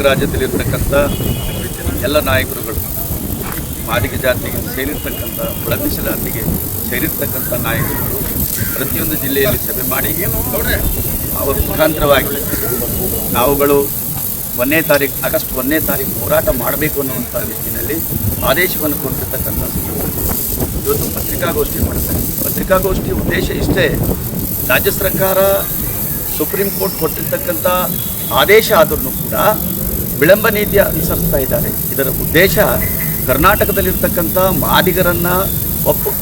ರಾಜ್ಯದಲ್ಲಿರ್ತಕ್ಕಂಥ ಎಲ್ಲ ನಾಯಕರುಗಳು ಮಾದಿಗ ಜಾತಿಗೆ ಸೇರಿರ್ತಕ್ಕಂಥ ಒಳ ಮೀಸಲಾತಿಗೆ ಸೇರಿರ್ತಕ್ಕಂಥ ನಾಯಕರುಗಳು ಪ್ರತಿಯೊಂದು ಜಿಲ್ಲೆಯಲ್ಲಿ ಸಭೆ ಮಾಡಿ ಅವರ ಮುಖಾಂತರವಾಗಿ ನಾವುಗಳು ಆಗಸ್ಟ್ 1ನೇ ತಾರೀಕು ಹೋರಾಟ ಮಾಡಬೇಕು ಅನ್ನುವಂಥ ನಿಟ್ಟಿನಲ್ಲಿ ಆದೇಶವನ್ನು ಕೊಟ್ಟಿರ್ತಕ್ಕಂಥ ಇವತ್ತು ಪತ್ರಿಕಾಗೋಷ್ಠಿ ಮಾಡ್ತಾರೆ. ಪತ್ರಿಕಾಗೋಷ್ಠಿ ಉದ್ದೇಶ ಇಷ್ಟೇ, ರಾಜ್ಯ ಸರ್ಕಾರ ಸುಪ್ರೀಂ ಕೋರ್ಟ್ ಕೊಟ್ಟಿರ್ತಕ್ಕಂಥ ಆದೇಶ ಆದ್ರೂ ಕೂಡ ವಿಳಂಬ ನೀತಿ ಅನುಸರಿಸ್ತಾ ಇದ್ದಾರೆ. ಇದರ ಉದ್ದೇಶ ಕರ್ನಾಟಕದಲ್ಲಿರ್ತಕ್ಕಂಥ ಮಾದಿಗರನ್ನು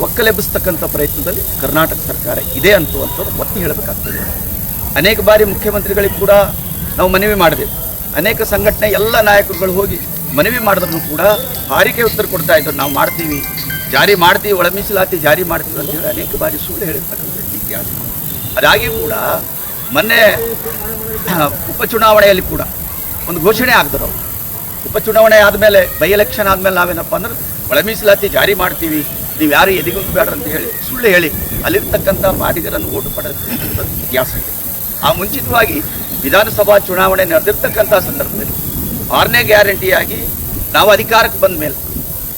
ಒಕ್ಕಲೆಬ್ಬಿಸ್ತಕ್ಕಂಥ ಪ್ರಯತ್ನದಲ್ಲಿ ಕರ್ನಾಟಕ ಸರ್ಕಾರ ಇದೆ ಅಂತಂಥವ್ರು ಒತ್ತಿ ಹೇಳಬೇಕಾಗ್ತದೆ. ಅನೇಕ ಬಾರಿ ಮುಖ್ಯಮಂತ್ರಿಗಳಿಗೆ ಕೂಡ ನಾವು ಮನವಿ ಮಾಡಿದೆವು. ಅನೇಕ ಸಂಘಟನೆ ಎಲ್ಲ ನಾಯಕರುಗಳು ಹೋಗಿ ಮನವಿ ಮಾಡಿದ್ರು ಕೂಡ ಹಾರಿಕೆ ಉತ್ತರ ಕೊಡ್ತಾ ಇದ್ರು, ನಾವು ಮಾಡ್ತೀವಿ, ಜಾರಿ ಮಾಡ್ತೀವಿ, ಒಳ ಮೀಸಲಾತಿ ಜಾರಿ ಮಾಡ್ತೀವಿ ಅಂತೇಳಿ ಅನೇಕ ಬಾರಿ ಸುಳ್ಳು ಹೇಳಿರ್ತಕ್ಕಂಥ ಇತಿಹಾಸ. ಅದಾಗಿ ಕೂಡ ಮೊನ್ನೆ ಉಪಚುನಾವಣೆಯಲ್ಲಿ ಕೂಡ ಒಂದು ಘೋಷಣೆ ಆಗಿದ್ರು. ಉಪಚುನಾವಣೆ ಆದಮೇಲೆ ಬೈ ಎಲೆಕ್ಷನ್ ಆದಮೇಲೆ ನಾವೇನಪ್ಪ ಅಂದ್ರೆ ಒಳ ಮೀಸಲಾತಿ ಜಾರಿ ಮಾಡ್ತೀವಿ, ನೀವು ಯಾರು ಎದಿಗೊಂದು ಬೇಡ್ರ ಅಂತ ಹೇಳಿ ಸುಳ್ಳು ಹೇಳಿ ಅಲ್ಲಿರ್ತಕ್ಕಂಥ ಮಾದಿಗರನ್ನು ಓಟು ಪಡೆದಿರ್ತಕ್ಕಂಥ ಇತಿಹಾಸ ಇದೆ. ಆ ಮುಂಚಿತವಾಗಿ ವಿಧಾನಸಭಾ ಚುನಾವಣೆ ನಡೆದಿರ್ತಕ್ಕಂಥ ಸಂದರ್ಭದಲ್ಲಿ 6ನೇ ಗ್ಯಾರಂಟಿಯಾಗಿ ನಾವು ಅಧಿಕಾರಕ್ಕೆ ಬಂದ ಮೇಲೆ,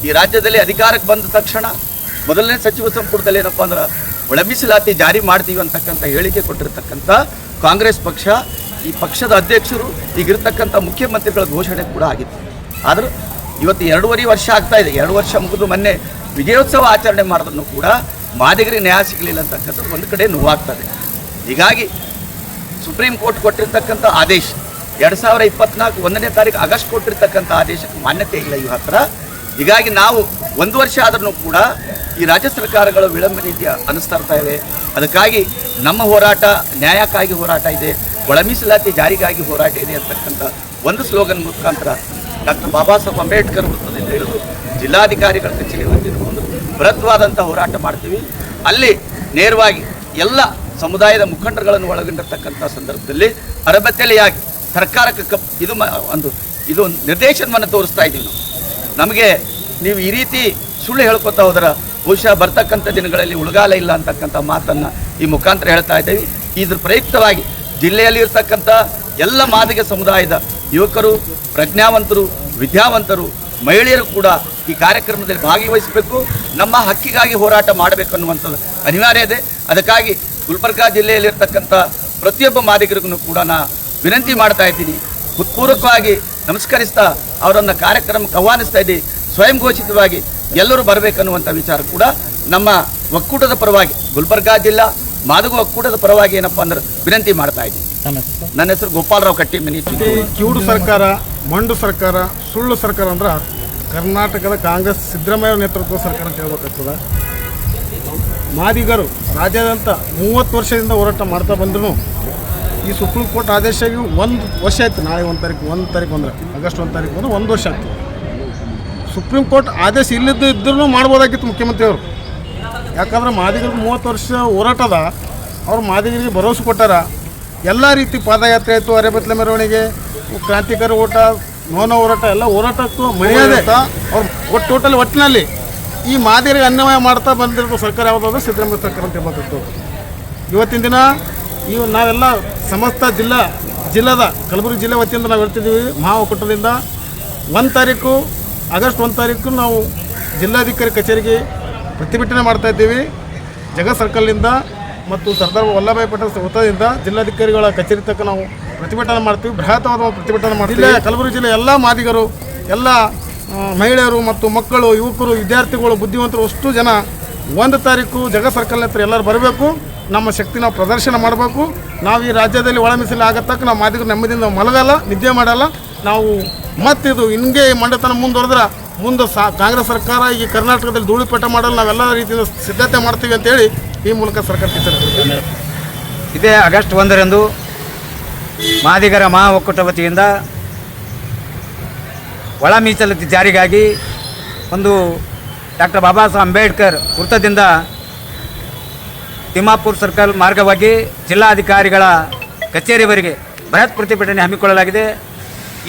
ಈ ರಾಜ್ಯದಲ್ಲಿ ಅಧಿಕಾರಕ್ಕೆ ಬಂದ ತಕ್ಷಣ ಮೊದಲನೇ ಸಚಿವ ಸಂಪುಟದಲ್ಲಿ ಏನಪ್ಪ ಅಂದ್ರೆ ಒಳ ಮೀಸಲಾತಿ ಜಾರಿ ಮಾಡ್ತೀವಿ ಅಂತಕ್ಕಂಥ ಹೇಳಿಕೆ ಕೊಟ್ಟಿರ್ತಕ್ಕಂಥ ಕಾಂಗ್ರೆಸ್ ಪಕ್ಷ, ಈ ಪಕ್ಷದ ಅಧ್ಯಕ್ಷರು, ಈಗಿರ್ತಕ್ಕಂಥ ಮುಖ್ಯಮಂತ್ರಿಗಳ ಘೋಷಣೆ ಕೂಡ ಆಗಿತ್ತು. ಆದರೂ ಇವತ್ತು 2.5 ವರ್ಷ ಆಗ್ತಾ ಇದೆ. 2 ವರ್ಷ ಮುಗಿದು ಮೊನ್ನೆ ವಿಜಯೋತ್ಸವ ಆಚರಣೆ ಮಾಡಿದ್ರು ಕೂಡ ಮಾದಿಗರಿಗೆ ನ್ಯಾಯ ಸಿಗಲಿಲ್ಲ ಅಂತಕ್ಕಂಥದ್ದು ಒಂದು ಕಡೆ ನೋವಾಗ್ತದೆ. ಹೀಗಾಗಿ ಸುಪ್ರೀಂ ಕೋರ್ಟ್ ಕೊಟ್ಟಿರ್ತಕ್ಕಂಥ ಆದೇಶ 2024 1ನೇ ತಾರೀಕು ಆಗಸ್ಟ್ ಕೊಟ್ಟಿರ್ತಕ್ಕಂಥ ಆದೇಶಕ್ಕೆ ಮಾನ್ಯತೆ ಇಲ್ಲ ಇವ ಹತ್ರ. ಹೀಗಾಗಿ ನಾವು 1 ವರ್ಷ ಆದ್ರೂ ಕೂಡ ಈ ರಾಜ್ಯ ಸರ್ಕಾರಗಳು ವಿಳಂಬ ನೀತಿ ಅನುಸರಿಸ್ತಾ ಇವೆ. ಅದಕ್ಕಾಗಿ ನಮ್ಮ ಹೋರಾಟ ನ್ಯಾಯಕ್ಕಾಗಿ ಹೋರಾಟ ಇದೆ, ಒಳ ಮೀಸಲಾತಿ ಜಾರಿಗಾಗಿ ಹೋರಾಟ ಇದೆ ಅಂತಕ್ಕಂಥ ಒಂದು ಸ್ಲೋಗನ್ ಮುಖಾಂತರ ಡಾಕ್ಟರ್ ಬಾಬಾ ಸಾಹೇಬ್ ಅಂಬೇಡ್ಕರ್ ವೃತ್ತದಿಂದ ಹಿಡಿದು ಜಿಲ್ಲಾಧಿಕಾರಿಗಳ ಕಚೇರಿವರೆಗೂ ಒಂದು ಬೃಹತ್ವಾದಂಥ ಹೋರಾಟ ಮಾಡ್ತೀವಿ. ಅಲ್ಲಿ ನೇರವಾಗಿ ಎಲ್ಲ ಸಮುದಾಯದ ಮುಖಂಡರುಗಳನ್ನು ಒಳಗೊಂಡಿರ್ತಕ್ಕಂಥ ಸಂದರ್ಭದಲ್ಲಿ ಅರಬತ್ತೆಲೆಯಾಗಿ ಸರ್ಕಾರಕ್ಕೆ ಇದು ನಿರ್ದೇಶನವನ್ನು ತೋರಿಸ್ತಾ ಇದ್ದೀವಿ. ನಮಗೆ ನೀವು ಈ ರೀತಿ ಸುಳ್ಳು ಹೇಳ್ಕೊತಾ ಹೋದ್ರೆ ಬಹುಶಃ ಬರ್ತಕ್ಕಂಥ ದಿನಗಳಲ್ಲಿ ಉಳಗಾಲ ಇಲ್ಲ ಅಂತಕ್ಕಂಥ ಮಾತನ್ನು ಈ ಮುಖಾಂತರ ಹೇಳ್ತಾ ಇದ್ದೀವಿ. ಇದ್ರ ಪ್ರಯುಕ್ತವಾಗಿ ಜಿಲ್ಲೆಯಲ್ಲಿ ಇರ್ತಕ್ಕಂಥ ಎಲ್ಲ ಮಾದಿಗ ಸಮುದಾಯದ ಯುವಕರು, ಪ್ರಜ್ಞಾವಂತರು, ವಿದ್ಯಾವಂತರು, ಮಹಿಳೆಯರು ಕೂಡ ಈ ಕಾರ್ಯಕ್ರಮದಲ್ಲಿ ಭಾಗವಹಿಸಬೇಕು. ನಮ್ಮ ಹಕ್ಕಿಗಾಗಿ ಹೋರಾಟ ಮಾಡಬೇಕು ಅನ್ನುವಂಥದ್ದು ಅನಿವಾರ್ಯ ಇದೆ. ಅದಕ್ಕಾಗಿ ಗುಲ್ಬರ್ಗಾ ಜಿಲ್ಲೆಯಲ್ಲಿರ್ತಕ್ಕಂಥ ಪ್ರತಿಯೊಬ್ಬ ಮಾದಿಗರಿಗೂ ಕೂಡ ವಿನಂತಿ ಮಾಡ್ತಾ ಇದ್ದೀನಿ, ಹೃತ್ಪೂರ್ವಕವಾಗಿ ನಮಸ್ಕರಿಸ್ತಾ ಅವರನ್ನು ಕಾರ್ಯಕ್ರಮಕ್ಕೆ ಆಹ್ವಾನಿಸ್ತಾ ಇದ್ದೀನಿ. ಸ್ವಯಂ ಘೋಷಿತವಾಗಿ ಎಲ್ಲರೂ ಬರಬೇಕನ್ನುವಂಥ ವಿಚಾರ ಕೂಡ ನಮ್ಮ ಒಕ್ಕೂಟದ ಪರವಾಗಿ, ಗುಲ್ಬರ್ಗಾ ಜಿಲ್ಲಾ ಮಾದಿಗ ಒಕ್ಕೂಟದ ಪರವಾಗಿ ಏನಪ್ಪ ಅಂದ್ರೆ ವಿನಂತಿ ಮಾಡ್ತಾ ಇದ್ದೀನಿ. ನನ್ನ ಹೆಸರು ಗೋಪಾಲರಾವ್ ಕಟ್ಟಿಮನಿ. ಕಿವುಡು ಸರ್ಕಾರ, ಮಂಡು ಸರ್ಕಾರ, ಸುಳ್ಳು ಸರ್ಕಾರ ಅಂದ್ರೆ ಕರ್ನಾಟಕದ ಕಾಂಗ್ರೆಸ್ ಸಿದ್ದರಾಮಯ್ಯ ನೇತೃತ್ವದ ಸರ್ಕಾರ ಅಂತ ಹೇಳ್ಬೇಕಾಗ್ತದೆ. ಮಾದಿಗರು ರಾಜ್ಯಾದ್ಯಂತ 30 ವರ್ಷದಿಂದ ಹೋರಾಟ ಮಾಡ್ತಾ ಬಂದ್ರು ಈ ಸುಪ್ರೀಂ ಕೋರ್ಟ್ ಆದೇಶ 1 ವರ್ಷ ಆಯ್ತು. ನಾಳೆ 1 ತಾರೀಕು ಅಂದರೆ ಆಗಸ್ಟ್ 1 ತಾರೀಕು ಅಂದರೆ 1 ವರ್ಷ ಆಗ್ತದೆ. ಸುಪ್ರೀಂ ಕೋರ್ಟ್ ಆದೇಶ ಇದ್ರೂ ಮಾಡ್ಬೋದಾಗಿತ್ತು ಮುಖ್ಯಮಂತ್ರಿಯವರು. ಯಾಕಂದ್ರೆ ಮಾದಿಗರಿಗೆ 30 ವರ್ಷ ಹೋರಾಟದ, ಅವ್ರು ಮಾದಿಗರಿಗೆ ಭರವಸೆ ಕೊಟ್ಟಾರ. ಎಲ್ಲ ರೀತಿ ಪಾದಯಾತ್ರೆ ಆಯಿತು, ಅರೆಬತ್ಲೆ ಮೆರವಣಿಗೆ, ಕ್ರಾಂತಿಕಾರಿ ಓಟ, ಮೌನ ಹೋರಾಟ, ಎಲ್ಲ ಹೋರಾಟಕ್ಕೂ ಮರ್ಯಾದೆ ಅವ್ರು ಒಟ್ಟಿನಲ್ಲಿ ಈ ಮಾದಿಗರಿಗೆ ಅನ್ಯಾಯ ಮಾಡ್ತಾ ಬಂದಿರೋ ಸರ್ಕಾರ ಯಾವುದಾದ್ರು ಸಿದ್ದರಾಮಯ್ಯ ಸರ್ಕಾರ ಅಂತ ಹೇಳ್ಬೇಕಾಗ್ತದೆ. ಇವತ್ತಿನ ದಿನ ನಾವೆಲ್ಲ ಸಮಸ್ತ ಜಿಲ್ಲಾದ ಕಲಬುರಗಿ ಜಿಲ್ಲೆ ವತಿಯಿಂದ ನಾವು ಹೇಳ್ತಿದ್ದೀವಿ, ಮಹಾ ಒಕ್ಕೂಟದಿಂದ 1 ತಾರೀಕು ಆಗಸ್ಟ್ 1 ತಾರೀಕು ನಾವು ಜಿಲ್ಲಾಧಿಕಾರಿ ಕಚೇರಿಗೆ ಪ್ರತಿಭಟನೆ ಮಾಡ್ತಾಯಿದ್ದೀವಿ. ಜಗತ್ ಸರ್ಕಲ್ನಿಂದ ಮತ್ತು ಸರ್ದಾರ್ ವಲ್ಲಭಾಯ್ ಪಟೇಲ್ ವೃತ್ತದಿಂದ ಜಿಲ್ಲಾಧಿಕಾರಿಗಳ ಕಚೇರಿ ತನಕ ನಾವು ಪ್ರತಿಭಟನೆ ಮಾಡ್ತೀವಿ, ಬೃಹತ್ತಾದ ಪ್ರತಿಭಟನೆ ಮಾಡ್ತೀವಿ. ಕಲಬುರಗಿ ಜಿಲ್ಲೆ ಎಲ್ಲ ಮಾದಿಗರು, ಎಲ್ಲ ಮಹಿಳೆಯರು ಮತ್ತು ಮಕ್ಕಳು, ಯುವಕರು, ವಿದ್ಯಾರ್ಥಿಗಳು, ಬುದ್ಧಿವಂತರು ಅಷ್ಟು ಜನ 1 ತಾರೀಕು ಜಗತ್ ಸರ್ಕಲ್ ಹತ್ರ ಎಲ್ಲರೂ ಬರಬೇಕು. ನಮ್ಮ ಶಕ್ತಿ ನಾವು ಪ್ರದರ್ಶನ ಮಾಡಬೇಕು. ನಾವು ಈ ರಾಜ್ಯದಲ್ಲಿ ಒಳ ಮೀಸಲು ಆಗತ್ತಕ್ಕ ನಾವು ಮಾದಿಗರು ನೆಮ್ಮದಿಯಿಂದ ಮಲಗಲ್ಲ, ನಿದ್ದೆ ಮಾಡಲ್ಲ. ನಾವು ಮತ್ತಿದು ಹಿಂಗೆ ಮಂಡತನ ಮುಂದುವರೆದ್ರೆ ಮುಂದೆ ಕಾಂಗ್ರೆಸ್ ಸರ್ಕಾರ ಈ ಕರ್ನಾಟಕದಲ್ಲಿ ಧೂಳಿಪಟ ಮಾಡಲು ನಾವೆಲ್ಲ ರೀತಿಯಿಂದ ಸಿದ್ಧತೆ ಮಾಡ್ತೀವಿ ಅಂತೇಳಿ ಈ ಮೂಲಕ ಸರ್ಕಾರಕ್ಕೆ ತಿಳಿಸಿದೆ. ಇದೇ ಆಗಸ್ಟ್ 1ರಂದು ಮಾದಿಗರ ಮಹಾ ಒಕ್ಕೂಟ ವತಿಯಿಂದ ಒಳ ಮೀಸಲಾತಿ ಜಾರಿಗಾಗಿ ಒಂದು ಡಾಕ್ಟರ್ ಬಾಬಾ ಸಾಹೇಬ್ ಅಂಬೇಡ್ಕರ್ ವೃತ್ತದಿಂದ ತಿಮ್ಮಾಪುರ ಸರ್ಕಲ್ ಮಾರ್ಗವಾಗಿ ಜಿಲ್ಲಾಧಿಕಾರಿಗಳ ಕಚೇರಿವರೆಗೆ ಬೃಹತ್ ಪ್ರತಿಭಟನೆ ಹಮ್ಮಿಕೊಳ್ಳಲಾಗಿದೆ.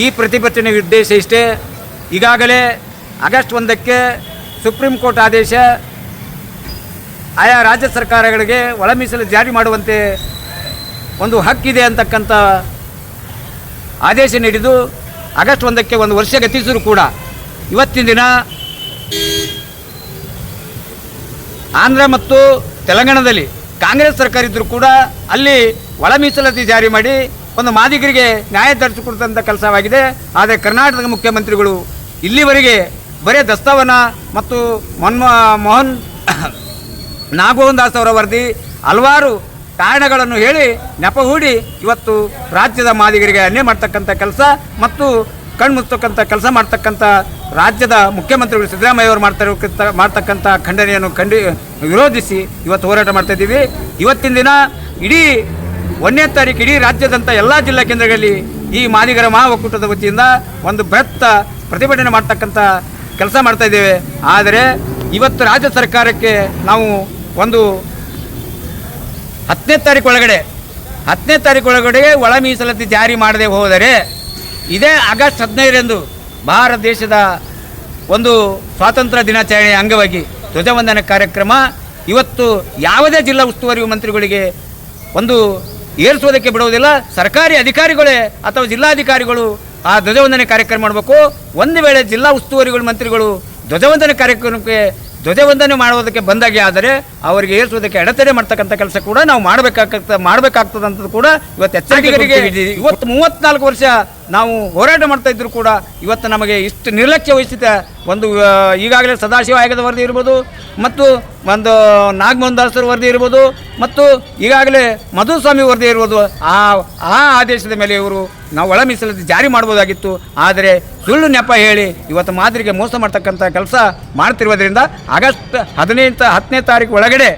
ಈ ಪ್ರತಿಭಟನೆ ಉದ್ದೇಶ ಇಷ್ಟೇ, ಈಗಾಗಲೇ ಆಗಸ್ಟ್ 1ಕ್ಕೆ ಸುಪ್ರೀಂ ಕೋರ್ಟ್ ಆದೇಶ ಆಯಾ ರಾಜ್ಯ ಸರ್ಕಾರಗಳಿಗೆ ಒಳ ಮೀಸಲು ಜಾರಿ ಮಾಡುವಂತೆ ಒಂದು ಹಕ್ಕಿದೆ ಅಂತಕ್ಕಂಥ ಆದೇಶ ನೀಡಿದ್ದು ಆಗಸ್ಟ್ 1ಕ್ಕೆ ಒಂದು ವರ್ಷ ಗತಿಸಿದ್ರು ಕೂಡ ಇವತ್ತಿನ ದಿನ ಆಂಧ್ರ ಮತ್ತು ತೆಲಂಗಾಣದಲ್ಲಿ ಕಾಂಗ್ರೆಸ್ ಸರ್ಕಾರ ಇದ್ದರೂ ಕೂಡ ಅಲ್ಲಿ ಒಳ ಮೀಸಲಾತಿ ಜಾರಿ ಮಾಡಿ ಒಂದು ಮಾದಿಗರಿಗೆ ನ್ಯಾಯ ದೊರಕಿಸಿಕೊಡುವಂಥ ಕೆಲಸವಾಗಿದೆ. ಆದರೆ ಕರ್ನಾಟಕದ ಮುಖ್ಯಮಂತ್ರಿಗಳು ಇಲ್ಲಿವರೆಗೆ ಬರೀ ದಸ್ತಾವನ ಮತ್ತು ಮೋಹನ್ ನಾಗಮೋಹನ್ ದಾಸ್ ಅವರ ವರದಿ ಹಲವಾರು ಕಾರಣಗಳನ್ನು ಹೇಳಿ ನೆಪ ಹೂಡಿ ಇವತ್ತು ರಾಜ್ಯದ ಮಾದಿಗರಿಗೆ ಅನ್ಯಾಯ ಮಾಡ್ತಕ್ಕಂಥ ಕೆಲಸ ಮತ್ತು ಕಣ್ಮುಚ್ಚತಕ್ಕಂಥ ಕೆಲಸ ಮಾಡ್ತಕ್ಕಂಥ ರಾಜ್ಯದ ಮುಖ್ಯಮಂತ್ರಿಗಳು ಸಿದ್ದರಾಮಯ್ಯ ಅವರು ಮಾಡ್ತಕ್ಕಂಥ ಖಂಡನೆಯನ್ನು ವಿರೋಧಿಸಿ ಇವತ್ತು ಹೋರಾಟ ಮಾಡ್ತಾ ಇದ್ದೀವಿ. ಇವತ್ತಿನ ದಿನ ಇಡೀ 1ನೇ ತಾರೀಕು ಇಡೀ ರಾಜ್ಯದಂಥ ಎಲ್ಲ ಜಿಲ್ಲಾ ಕೇಂದ್ರಗಳಲ್ಲಿ ಈ ಮಾದಿಗರ ಮಹಾ ಒಕ್ಕೂಟದ ವತಿಯಿಂದ ಒಂದು ಬೃಹತ್ ಪ್ರತಿಭಟನೆ ಮಾಡ್ತಕ್ಕಂಥ ಕೆಲಸ ಮಾಡ್ತಾ ಇದ್ದೇವೆ. ಆದರೆ ಇವತ್ತು ರಾಜ್ಯ ಸರ್ಕಾರಕ್ಕೆ ನಾವು ಒಂದು 10ನೇ ತಾರೀಕು ಒಳಗಡೆ ಒಳ ಮೀಸಲಾತಿ ಜಾರಿ ಮಾಡದೆ ಹೋದರೆ ಇದೇ ಆಗಸ್ಟ್ 15ರಂದು ಭಾರತ ದೇಶದ ಒಂದು ಸ್ವಾತಂತ್ರ್ಯ ದಿನಾಚರಣೆಯ ಅಂಗವಾಗಿ ಧ್ವಜವಂದನೆ ಕಾರ್ಯಕ್ರಮ ಇವತ್ತು ಯಾವುದೇ ಜಿಲ್ಲಾ ಉಸ್ತುವಾರಿ ಮಂತ್ರಿಗಳಿಗೆ ಒಂದು ಏರಿಸೋದಕ್ಕೆ ಬಿಡುವುದಿಲ್ಲ. ಸರ್ಕಾರಿ ಅಧಿಕಾರಿಗಳೇ ಅಥವಾ ಜಿಲ್ಲಾಧಿಕಾರಿಗಳು ಆ ಧ್ವಜವಂದನೆ ಕಾರ್ಯಕ್ರಮ ಮಾಡಬೇಕು. ಒಂದು ವೇಳೆ ಜಿಲ್ಲಾ ಉಸ್ತುವಾರಿಗಳು ಮಂತ್ರಿಗಳು ಧ್ವಜವಂದನೆ ಕಾರ್ಯಕ್ರಮಕ್ಕೆ ಧ್ವಜವಂದನೆ ಮಾಡುವುದಕ್ಕೆ ಬಂದಾಗೆ ಆದರೆ ಅವರಿಗೆ ಏರಿಸುವುದಕ್ಕೆ ಅಡೆತಡೆ ಮಾಡ್ತಕ್ಕಂಥ ಕೆಲಸ ಕೂಡ ನಾವು ಮಾಡಬೇಕಾಗ್ತದಂಥದ್ದು ಕೂಡ ಇವತ್ತು ಎಚ್ಚರಿಕೆಗೆ ಇವತ್ತು 34 ವರ್ಷ ನಾವು ಹೋರಾಟ ಮಾಡ್ತಾ ಇದ್ರು ಕೂಡ ಇವತ್ತು ನಮಗೆ ಇಷ್ಟು ನಿರ್ಲಕ್ಷ್ಯ ವಹಿಸಿದ ಒಂದು ಈಗಾಗಲೇ ಸದಾಶಿವ ಆಯೋಗದ ವರದಿ ಇರ್ಬೋದು ಮತ್ತು ಒಂದು ನಾಗಮೋಹನ್ ದಾಸರ ವರದಿ ಇರ್ಬೋದು ಮತ್ತು ಈಗಾಗಲೇ ಮಧುಸ್ವಾಮಿ ವರದಿ ಇರ್ಬೋದು ಆ ಆದೇಶದ ಮೇಲೆ ಇವರು ನಾವು ಒಳ ಮೀಸಲಾತಿ ಜಾರಿ ಮಾಡ್ಬೋದಾಗಿತ್ತು. ಆದರೆ ಸುಳ್ಳು ನೆಪ ಹೇಳಿ ಇವತ್ತು ಮಾದರಿಗೆ ಮೋಸ ಮಾಡ್ತಕ್ಕಂಥ ಕೆಲಸ ಮಾಡ್ತಿರುವುದರಿಂದ ಆಗಸ್ಟ್ 10ನೇ ತಾರೀಕು ಒಳಗಡೆ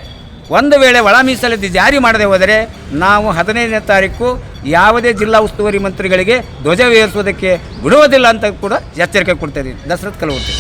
ಒಂದು ವೇಳೆ ಒಳ ಮೀಸಲಾತಿ ಜಾರಿ ಮಾಡದೆ ಹೋದರೆ ನಾವು 15ನೇ ತಾರೀಕು ಯಾವುದೇ ಜಿಲ್ಲಾ ಉಸ್ತುವಾರಿ ಮಂತ್ರಿಗಳಿಗೆ ಧ್ವಜ ಏರಿಸೋದಕ್ಕೆ ಬಿಡುವುದಿಲ್ಲ ಅಂತ ಕೂಡ ಎಚ್ಚರಿಕೆ ಕೊಡ್ತಾ ಇದ್ದೀವಿ. ದಶರಥ್ ಕಲವರ್ತಿ.